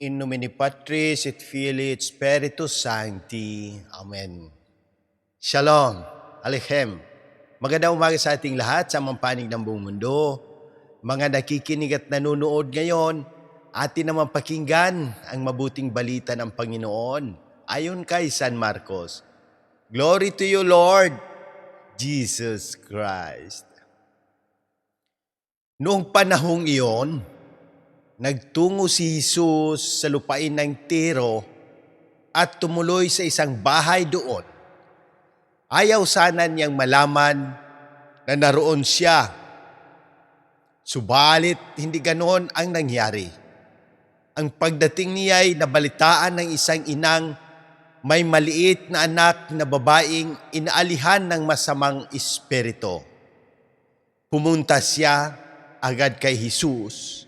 In nomine Patris et Filii et Spiritus Sancti. Amen. Shalom. Alechem. Magandang umaga sa ating lahat sa mampanig ng buong mundo. Mga nakikinig at nanonood ngayon, atin naman pakinggan ang mabuting balita ng Panginoon ayon kay San Marcos. Glory to you, Lord Jesus Christ. Noong panahong iyon, nagtungo si Jesus sa lupain ng Tiro at tumuloy sa isang bahay doon. Ayaw sana niyang malaman na naroon siya. Subalit hindi ganoon ang nangyari. Ang pagdating niya ay nabalitaan ng isang inang may maliit na anak na babaeng inaalihan ng masamang espiritu. Pumunta siya agad kay Jesus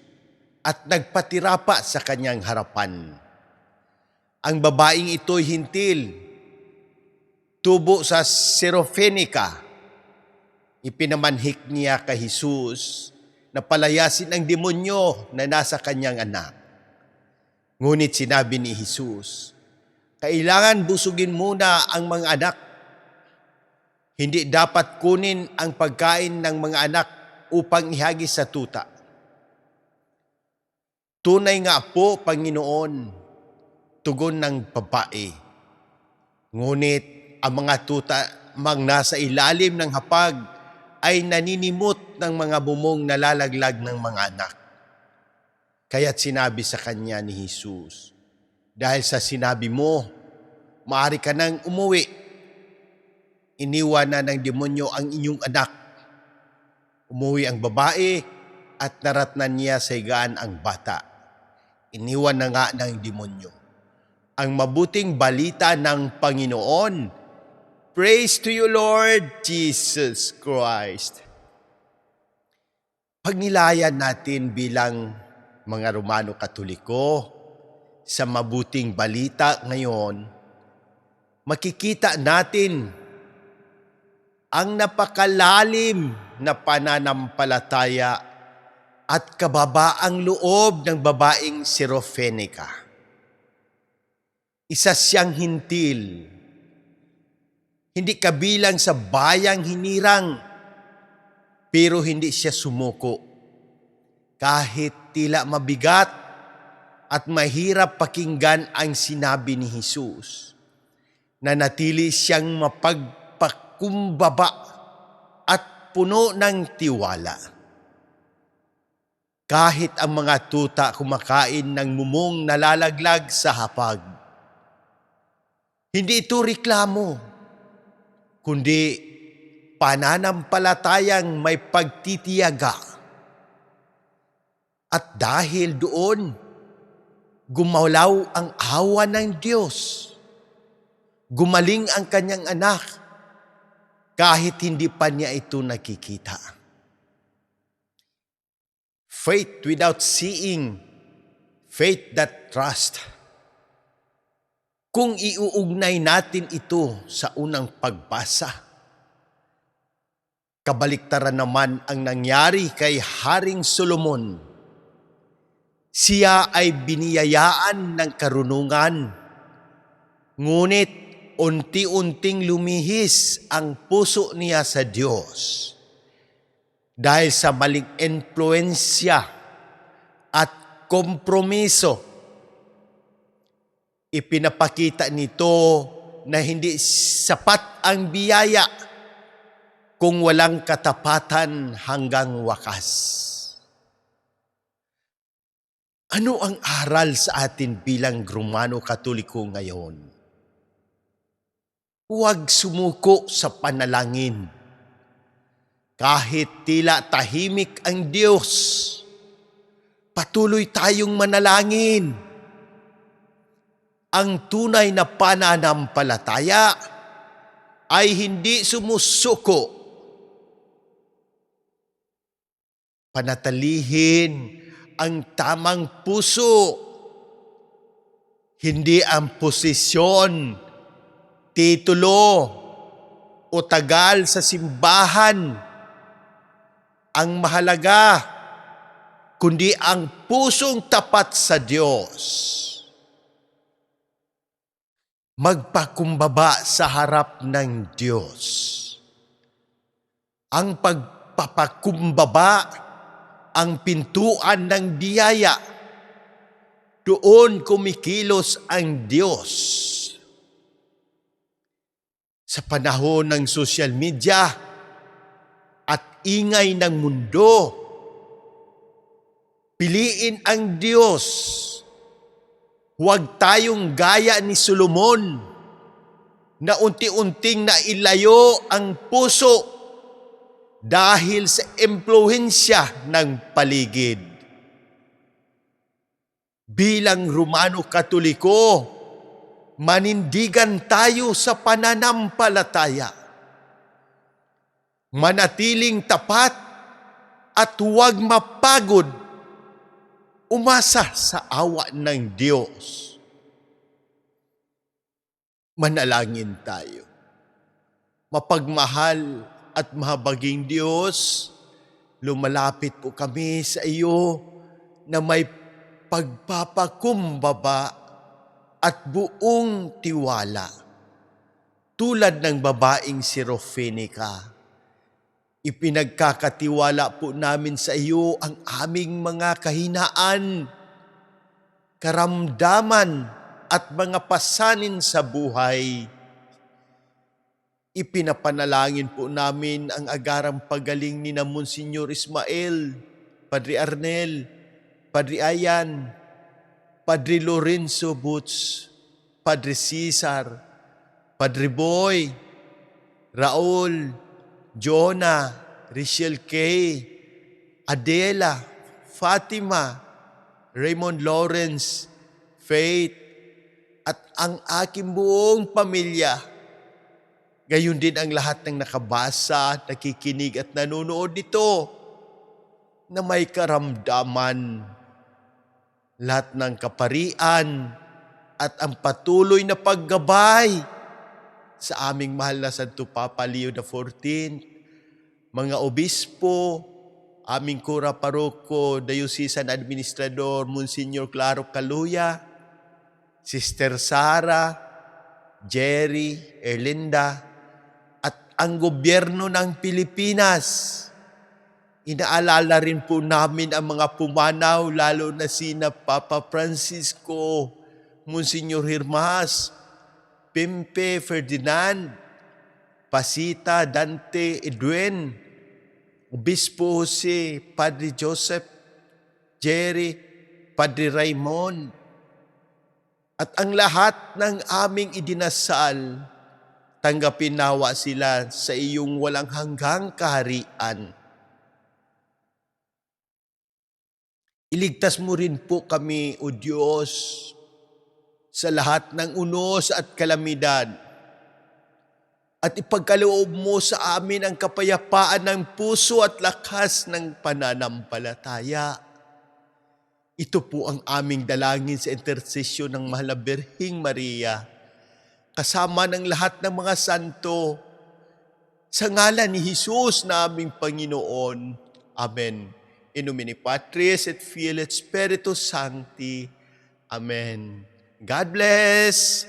at nagpatirapa sa kanyang harapan. Ang babaeng ito'y hintil, tubo sa Syrophonica. Ipinamanhik niya kay Jesus na palayasin ang demonyo na nasa kanyang anak. Ngunit sinabi ni Jesus, kailangan busugin muna ang mga anak. Hindi dapat kunin ang pagkain ng mga anak upang ihagis sa tuta. Tunay nga po, Panginoon, tugon ng babae. Ngunit ang mga tuta mang nasa ilalim ng hapag ay naninimot ng mga bumong nalalaglag ng mga anak. Kaya't sinabi sa kanya ni Jesus, dahil sa sinabi mo, maaari ka nang umuwi. Iniwan na ng demonyo ang inyong anak. Umuwi ang babae at naratnan niya sa higaan ang bata. Iniwan na nga ng demonyo. Ang mabuting balita ng Panginoon. Praise to you, Lord Jesus Christ. Pagnilayan natin bilang mga Romano Katoliko sa mabuting balita ngayon, makikita natin ang napakalalim na pananampalataya at kababaang loob ng babaeng Syrophonica. Isa siyang hintil, hindi kabilang sa bayang hinirang, pero hindi siya sumuko. Kahit tila mabigat at mahirap pakinggan ang sinabi ni Jesus, nanatili siyang mapagpakumbaba at puno ng tiwala. Kahit ang mga tuta kumakain ng mumong nalalaglag sa hapag. Hindi ito reklamo, kundi pananampalatayang may pagtitiyaga. At dahil doon, gumalaw ang awa ng Diyos. Gumaling ang kanyang anak kahit hindi pa niya ito nakikita. Faith without seeing, faith that trust. Kung iuugnay natin ito sa unang pagbasa, kabaliktaran naman ang nangyari kay Haring Solomon. Siya ay biniyayaan ng karunungan, ngunit unti-unting lumihis ang puso niya sa Diyos. Dahil sa maling influensya at kompromiso, ipinapakita nito na hindi sapat ang biyaya kung walang katapatan hanggang wakas. Ano ang aral sa atin bilang Romano Katoliko ngayon? Huwag sumuko sa panalangin. Kahit tila tahimik ang Diyos, patuloy tayong manalangin. Ang tunay na pananampalataya ay hindi sumusuko. Panatilihin ang tamang puso, hindi ang posisyon, titulo o tagal sa simbahan ang mahalaga, kundi ang pusong tapat sa Diyos. magpakumbaba sa harap ng Diyos. Ang pagpapakumbaba, ang pintuan ng biyaya, doon kumikilos ang Diyos. Sa panahon ng social media at ingay ng mundo, piliin ang Diyos. Huwag tayong gaya ni Solomon na unti-unting nailayo ang puso dahil sa impluhensya ng paligid. Bilang Romano Katoliko, manindigan tayo sa pananampalataya. Manatiling tapat at huwag mapagod, umasa sa awa ng Diyos. Manalangin tayo. Mapagmahal at mahabaging Diyos, lumalapit po kami sa iyo na may pagpapakumbaba at buong tiwala. Tulad ng babaeng si Rofenica, ipinagkakatiwala po namin sa iyo ang aming mga kahinaan, karamdaman at mga pasanin sa buhay. Ipinapanalangin po namin ang agarang pagaling ni na Monsignor Ismael, Padre Arnel, Padre Ayan, Padre Lorenzo Butz, Padre Cesar, Padre Boy, Raul, Jonah, Richelle Kay, Adela, Fatima, Raymond Lawrence, Faith, at ang aking buong pamilya. Gayon din ang lahat ng nakabasa, nakikinig at nanonood nito na may karamdaman. Lahat ng kaparian at ang patuloy na paggabay sa aming mahal na Santo Papa Leo XIV, mga obispo, aming kura paroko, Diocesan Administrador Monsignor Claro Caluya, Sister Sara, Jerry, Erlinda, at ang gobyerno ng Pilipinas. Inaalala rin po namin ang mga pumanaw, lalo na sina Papa Francisco, Monsignor Hirmas, Pimpe Ferdinand, Pasita Dante Edwin, Obispo Jose, Padre Joseph, Jerry, Padre Raymond, at ang lahat ng aming idinasal, tanggapin nawa sila sa iyong walang hanggang kaharian. Iligtas mo rin po kami, O Diyos, sa lahat ng unos at kalamidad. At ipagkaloob mo sa amin ang kapayapaan ng puso at lakas ng pananampalataya. Ito po ang aming dalangin sa intersesyon ng Mahal na Birheng Maria, kasama ng lahat ng mga santo, sa ngalan ni Jesus na aming Panginoon. Amen. In nomine Patris et Filii et Spiritus Sancti. Amen. God bless!